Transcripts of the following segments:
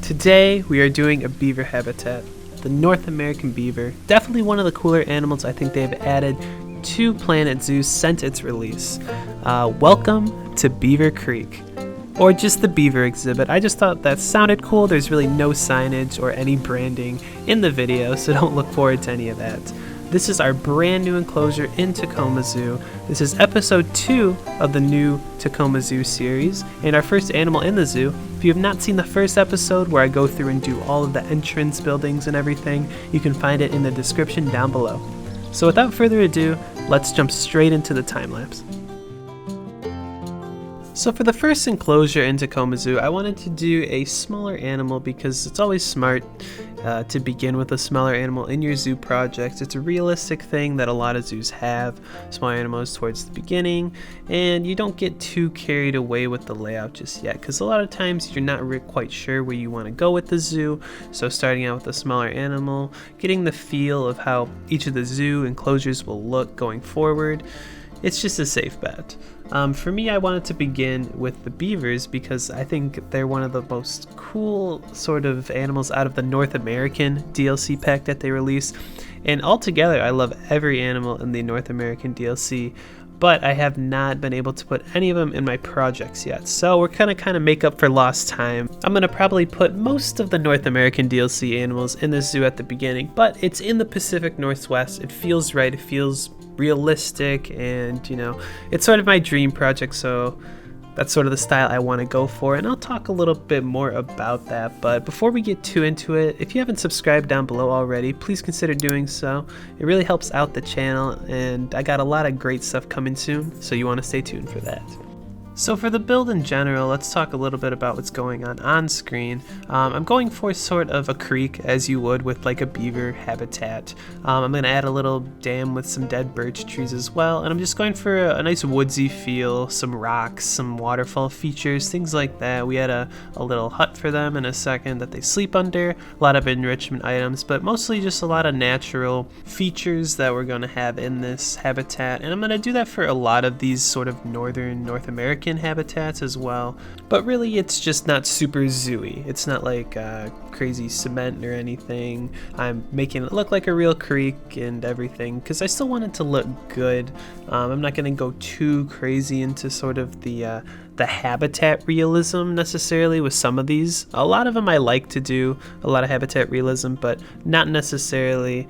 Today we are doing a beaver habitat, the North American beaver. Definitely one of the cooler animals I think they've added to Planet Zoo since its release. Welcome to Beaver Creek, or just the beaver exhibit. I just thought that sounded cool. There's really no signage or any branding in the video, so don't look forward to any of that. This is our brand new enclosure in Tacoma Zoo. This is episode 2 of the new Tacoma Zoo series, and our first animal in the zoo. If you have not seen the first episode where I go through and do all of the entrance buildings and everything, you can find it in the description down below. So without further ado, let's jump straight into the time lapse. So for the first enclosure in Tacoma Zoo, I wanted to do a smaller animal because it's always smart to begin with a smaller animal in your zoo projects. It's a realistic thing that a lot of zoos have, small animals towards the beginning, and you don't get too carried away with the layout just yet because a lot of times you're not quite sure where you want to go with the zoo. So starting out with a smaller animal, getting the feel of how each of the zoo enclosures will look going forward, it's just a safe bet. For me, I wanted to begin with the beavers because I think they're one of the most cool sort of animals out of the North American DLC pack that they released. And altogether, I love every animal in the North American DLC, but I have not been able to put any of them in my projects yet. So we're gonna kind of make up for lost time. I'm gonna probably put most of the North American DLC animals in the zoo at the beginning, but it's in the Pacific Northwest. It feels right, it feels realistic, and you know, it's sort of my dream project, so that's sort of the style I want to go for, and I'll talk a little bit more about that. But before we get too into it, if you haven't subscribed down below already, please consider doing so. It really helps out the channel, and I got a lot of great stuff coming soon, so you want to stay tuned for that. So for the build in general, let's talk a little bit about what's going on screen. I'm going for sort of a creek, as you would with like a beaver habitat. I'm going to add a little dam with some dead birch trees as well, and I'm just going for a nice woodsy feel, some rocks, some waterfall features, things like that. We had a little hut for them in a second that they sleep under, a lot of enrichment items, but mostly just a lot of natural features that we're going to have in this habitat, and I'm going to do that for a lot of these sort of northern North American habitats as well. But really, it's just not super zooey. It's not like crazy cement or anything. I'm making it look like a real creek and everything because I still want it to look good. I'm not going to go too crazy into sort of the habitat realism necessarily with some of these. A lot of them I like to do a lot of habitat realism, but not necessarily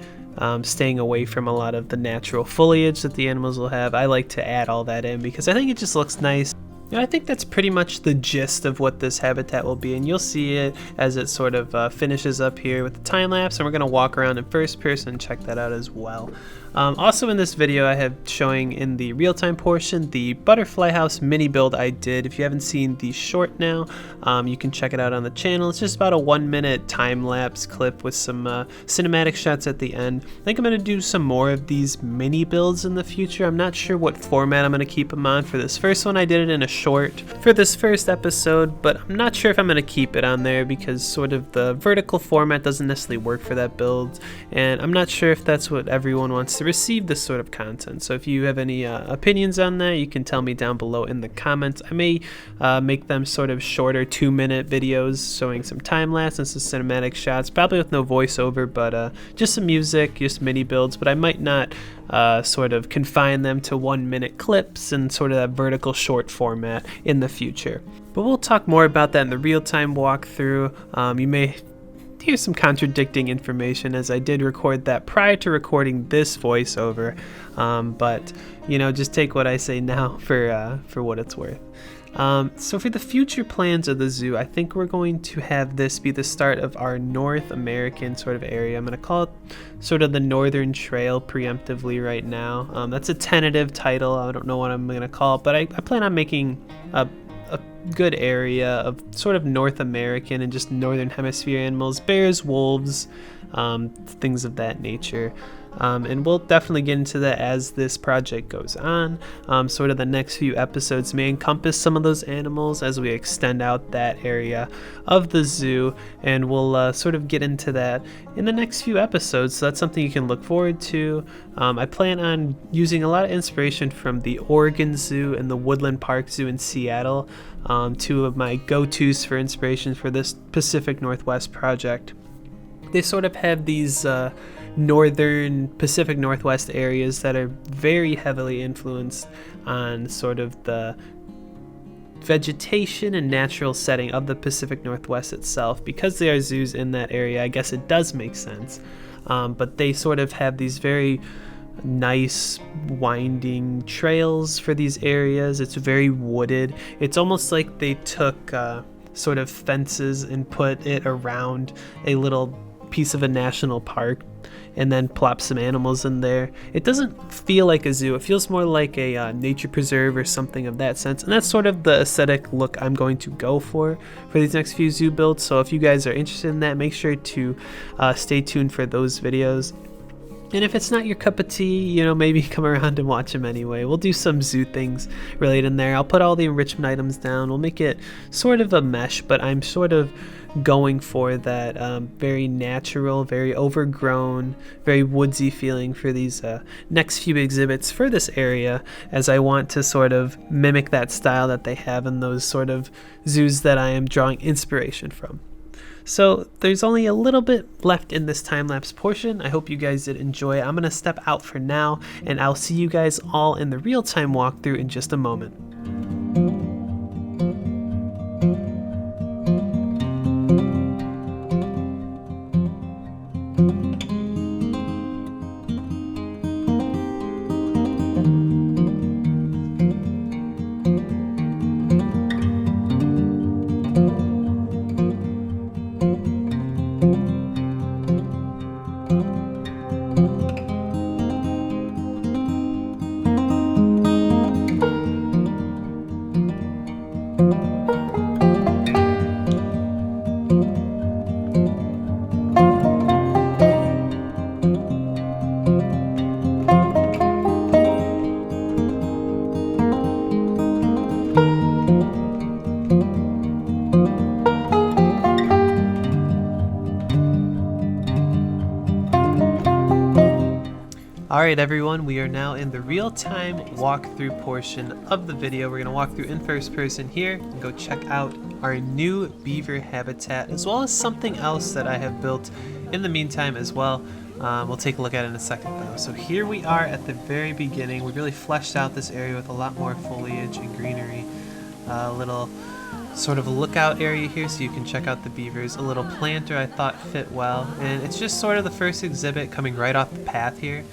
staying away from a lot of the natural foliage that the animals will have. I like to add all that in because I think it just looks nice. You know, I think that's pretty much the gist of what this habitat will be, and you'll see it as it sort of finishes up here with the time lapse, and we're going to walk around in first person and check that out as well. Also in this video, I have showing in the real-time portion the butterfly house mini build I did. If you haven't seen the short now, you can check it out on the channel. It's just about a 1-minute time-lapse clip with some cinematic shots at the end. I think I'm going to do some more of these mini builds in the future. I'm not sure what format I'm going to keep them on. For this first one, I did it in a short for this first episode, but I'm not sure if I'm going to keep it on there because sort of the vertical format doesn't necessarily work for that build, and I'm not sure if that's what everyone wants to receive this sort of content. So if you have any opinions on that, you can tell me down below in the comments. I may make them sort of shorter 2-minute videos showing some time lapse and some cinematic shots, probably with no voiceover, but just some music, just mini builds. But I might not sort of confine them to 1-minute clips and sort of that vertical short format in the future. But we'll talk more about that in the real-time walkthrough. You may hear some contradicting information as I did record that prior to recording this voiceover, but you know, just take what I say now for what it's worth. So for the future plans of the zoo, I think we're going to have this be the start of our North American sort of area. I'm going to call it sort of the Northern Trail preemptively right now. That's a tentative title. I don't know what I'm going to call it, but I plan on making a good area of sort of North American and just Northern Hemisphere animals, bears, wolves, things of that nature. And we'll definitely get into that as this project goes on. Sort of the next few episodes may encompass some of those animals as we extend out that area of the zoo, and we'll sort of get into that in the next few episodes, so that's something you can look forward to. I plan on using a lot of inspiration from the Oregon Zoo and the Woodland Park Zoo in Seattle, two of my go-tos for inspiration for this Pacific Northwest project. They sort of have these northern Pacific Northwest areas that are very heavily influenced on sort of the vegetation and natural setting of the Pacific Northwest itself. Because there are zoos in that area, I guess it does make sense. But they sort of have these very nice winding trails for these areas. It's very wooded. It's almost like they took sort of fences and put it around a little piece of a national park and then plop some animals in there. It doesn't feel like a zoo. It feels more like a nature preserve or something of that sense, and that's sort of the aesthetic look I'm going to go for these next few zoo builds. So if you guys are interested in that, make sure to stay tuned for those videos. And if it's not your cup of tea, maybe come around and watch them anyway. We'll do some zoo things related in there. I'll put all the enrichment items down. We'll make it sort of a mesh, but I'm sort of going for that very natural, very overgrown, very woodsy feeling for these next few exhibits for this area, as I want to sort of mimic that style that they have in those sort of zoos that I am drawing inspiration from. So there's only a little bit left in this time-lapse portion. I hope you guys did enjoy. I'm going to step out for now, and I'll see you guys all in the real-time walkthrough in just a moment. Alright everyone, we are now in the real-time walkthrough portion of the video. We're going to walk through in first person here and go check out our new beaver habitat, as well as something else that I have built in the meantime as well. We'll take a look at it in a second though. So here we are at the very beginning. We really fleshed out this area with a lot more foliage and greenery. A little sort of a lookout area here so you can check out the beavers. A little planter I thought fit well, and it's just sort of the first exhibit coming right off the path here.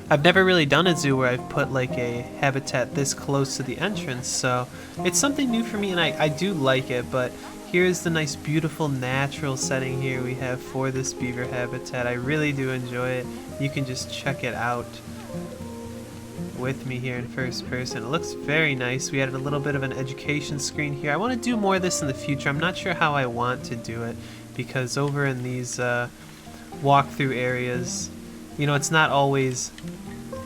I've never really done a zoo where I've put like a habitat this close to the entrance, so it's something new for me, and I do like it. But here's the nice beautiful natural setting here we have for this beaver habitat. I really do enjoy it. You can just check it out with me here in first person. It looks very nice. We added a little bit of an education screen here. I want to do more of this in the future. I'm not sure how I want to do it, because over in these walkthrough areas, it's not always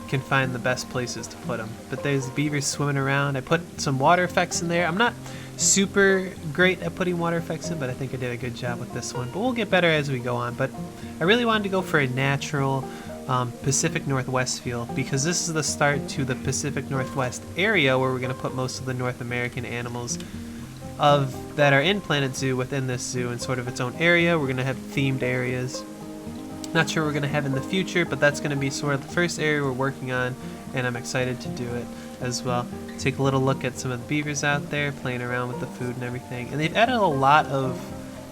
can find the best places to put them. But there's the beavers swimming around. I put some water effects in there. I'm not super great at putting water effects in, but I think I did a good job with this one. But we'll get better as we go on. But I really wanted to go for a natural Pacific Northwest feel, because this is the start to the Pacific Northwest area where we're going to put most of the North American animals that are in Planet Zoo within this zoo in sort of its own area. We're going to have themed areas. Not sure what we're going to have in the future, but that's going to be sort of the first area we're working on, and I'm excited to do it as well. Take a little look at some of the beavers out there playing around with the food and everything. And they've added a lot of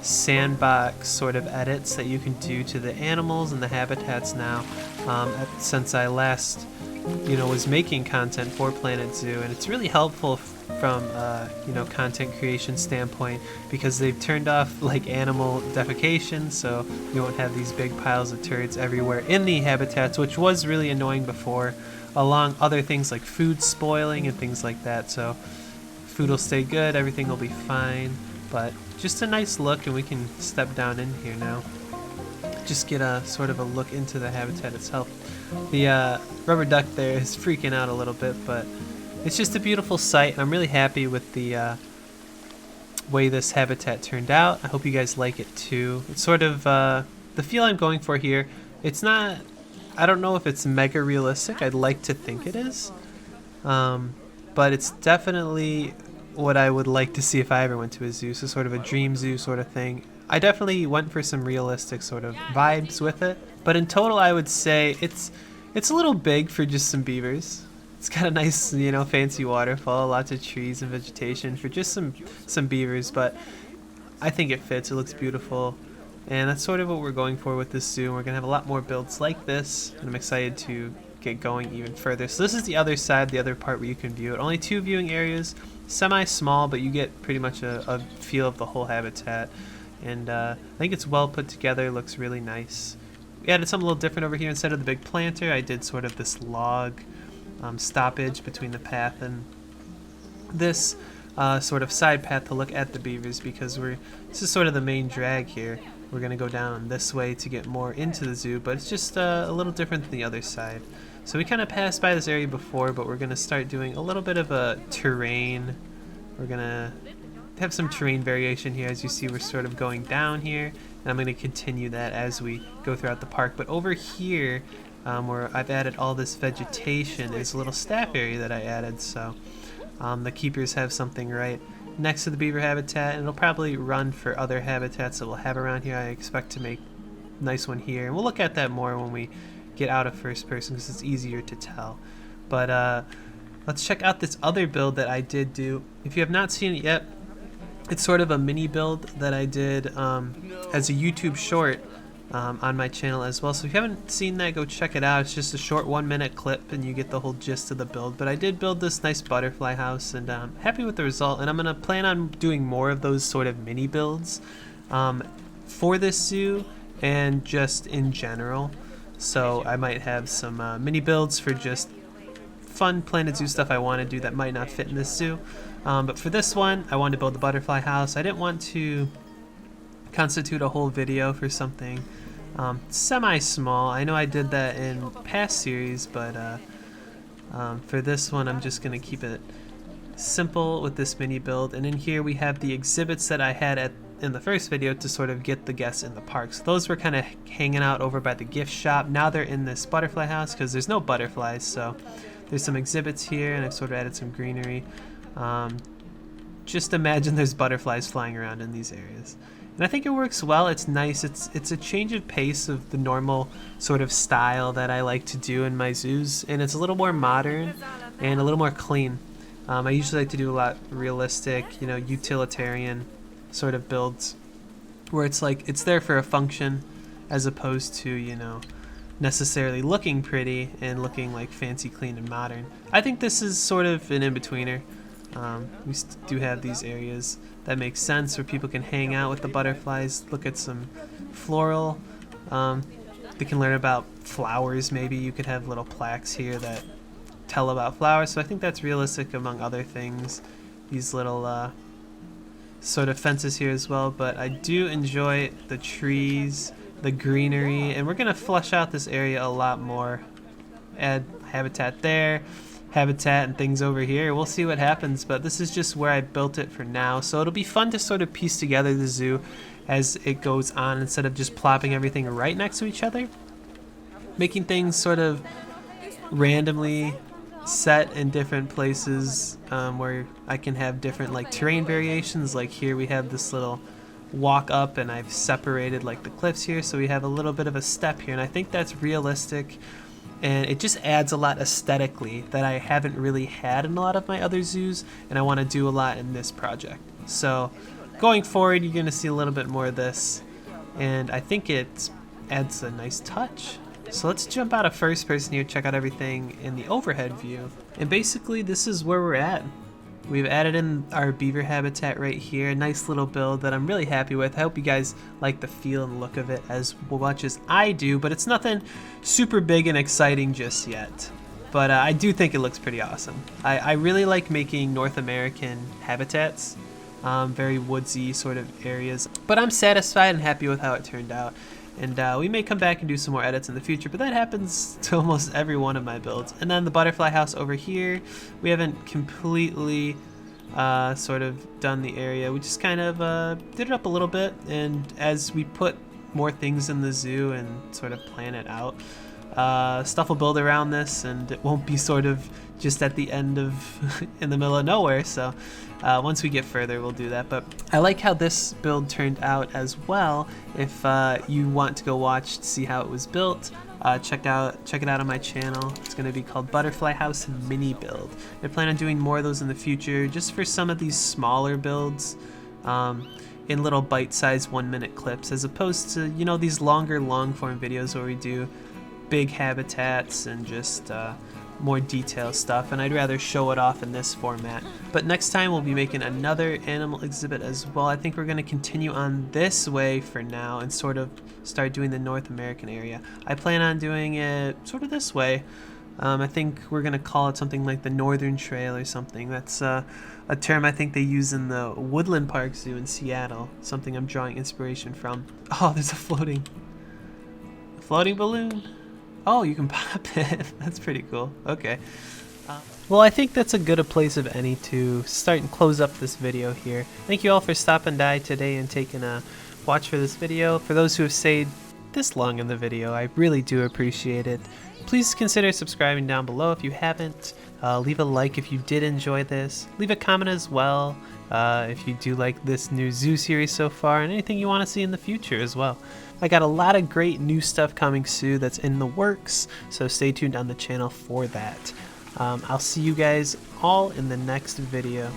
sandbox sort of edits that you can do to the animals and the habitats now, since I last was making content for Planet Zoo, and it's really helpful from content creation standpoint, because they've turned off like animal defecation, so you won't have these big piles of turds everywhere in the habitats, which was really annoying before, along other things like food spoiling and things like that. So food will stay good, everything will be fine. But just a nice look, and we can step down in here now, just get a sort of a look into the habitat itself. The rubber duck there is freaking out a little bit, but it's just a beautiful sight. I'm really happy with the way this habitat turned out. I hope you guys like it too. It's sort of the feel I'm going for here. It's not, I don't know if it's mega realistic. I'd like to think it is. But it's definitely what I would like to see if I ever went to a zoo. So sort of a dream zoo sort of thing. I definitely went for some realistic sort of vibes with it. But in total, I would say it's a little big for just some beavers. It's got a nice, you know, fancy waterfall, lots of trees and vegetation for just some beavers. But I think it fits. It looks beautiful. And that's sort of what we're going for with this zoo. We're going to have a lot more builds like this. And I'm excited to get going even further. So this is the other side, the other part where you can view it. Only 2 viewing areas, semi-small, but you get pretty much a feel of the whole habitat. And I think it's well put together, looks really nice. We added something a little different over here. Instead of the big planter, I did sort of this log stoppage between the path and this sort of side path to look at the beavers, because this is sort of the main drag here. We're going to go down this way to get more into the zoo, but it's just a little different than the other side. So we kind of passed by this area before, but we're going to start doing a little bit of a terrain. We're going to have some terrain variation here. As you see, we're sort of going down here, and I'm going to continue that as we go throughout the park. But over here, where I've added all this vegetation, is a little staff area that I added, so the keepers have something right next to the beaver habitat, and it'll probably run for other habitats that we'll have around here. I expect to make a nice one here, and we'll look at that more when we get out of first person because it's easier to tell. But let's check out this other build that I did do. If you have not seen it yet, it's sort of a mini build that I did as a YouTube short on my channel as well. So if you haven't seen that, go check it out. It's just a short 1-minute clip and you get the whole gist of the build. But I did build this nice butterfly house, and I'm happy with the result. And I'm going to plan on doing more of those sort of mini builds for this zoo and just in general. So I might have some mini builds for just fun Planet Zoo stuff I want to do that might not fit in this zoo. But for this one, I wanted to build the butterfly house. I didn't want to constitute a whole video for something semi-small. I know I did that in past series, but for this one, I'm just going to keep it simple with this mini build. And in here, we have the exhibits that I had in the first video to sort of get the guests in the park. So those were kind of hanging out over by the gift shop. Now they're in this butterfly house because there's no butterflies. So there's some exhibits here, and I've sort of added some greenery. Just imagine there's butterflies flying around in these areas. And I think it works well. It's nice. It's a change of pace of the normal sort of style that I like to do in my zoos, and it's a little more modern and a little more clean. I usually like to do a lot realistic, you know, utilitarian sort of builds where it's like it's there for a function as opposed to, you know, necessarily looking pretty and looking like fancy, clean, and modern. I think this is sort of an in-betweener. We do have these areas that make sense where people can hang out with the butterflies, look at some floral. They can learn about flowers. Maybe you could have little plaques here that tell about flowers. So I think that's realistic among other things. These little sort of fences here as well. But I do enjoy the trees, the greenery, and we're going to flush out this area a lot more. Add habitat there, habitat and things over here. We'll see what happens, but this is just where I built it for now. So it'll be fun to sort of piece together the zoo as it goes on instead of just plopping everything right next to each other. Making things sort of randomly set in different places where I can have different like terrain variations. Like here we have this little walk up and I've separated like the cliffs here, so we have a little bit of a step here, and I think that's realistic. And it just adds a lot aesthetically that I haven't really had in a lot of my other zoos, and I want to do a lot in this project. So going forward, you're going to see a little bit more of this, and I think it adds a nice touch. So let's jump out of first person here, check out everything in the overhead view. And basically this is where we're at. We've added in our beaver habitat right here. A nice little build that I'm really happy with. I hope you guys like the feel and look of it as much as I do, but it's nothing super big and exciting just yet. But I do think it looks pretty awesome. I really like making North American habitats, very woodsy sort of areas. But I'm satisfied and happy with how it turned out. And we may come back and do some more edits in the future, but that happens to almost every one of my builds. And then the butterfly house over here, we haven't completely sort of done the area. We just kind of did it up a little bit, and as we put more things in the zoo and sort of plan it out, stuff will build around this, and it won't be sort of just at the end of in the middle of nowhere. So once we get further, we'll do that. But I like how this build turned out as well. If you want to go watch to see how it was built, check it out on my channel. It's going to be called Butterfly House Mini Build. I plan on doing more of those in the future, just for some of these smaller builds, in little bite-sized 1-minute clips, as opposed to, you know, these longer long-form videos where we do big habitats and just more detailed stuff, and I'd rather show it off in this format. But next time we'll be making another animal exhibit as well. I think we're going to continue on this way for now and sort of start doing the North American area. I plan on doing it sort of this way. I think we're going to call it something like the Northern Trail or something. That's a term I think they use in the Woodland Park Zoo in Seattle, something I'm drawing inspiration from. Oh, there's a floating balloon. Oh, you can pop it. That's pretty cool. Okay. Well, I think that's a good a place of any to start and close up this video here. Thank you all for stopping by today and taking a watch for this video. For those who have stayed this long in the video, I really do appreciate it. Please consider subscribing down below if you haven't. Leave a like if you did enjoy this. Leave a comment as well if you do like this new zoo series so far, and anything you want to see in the future as well. I got a lot of great new stuff coming soon that's in the works, so stay tuned on the channel for that. I'll see you guys all in the next video.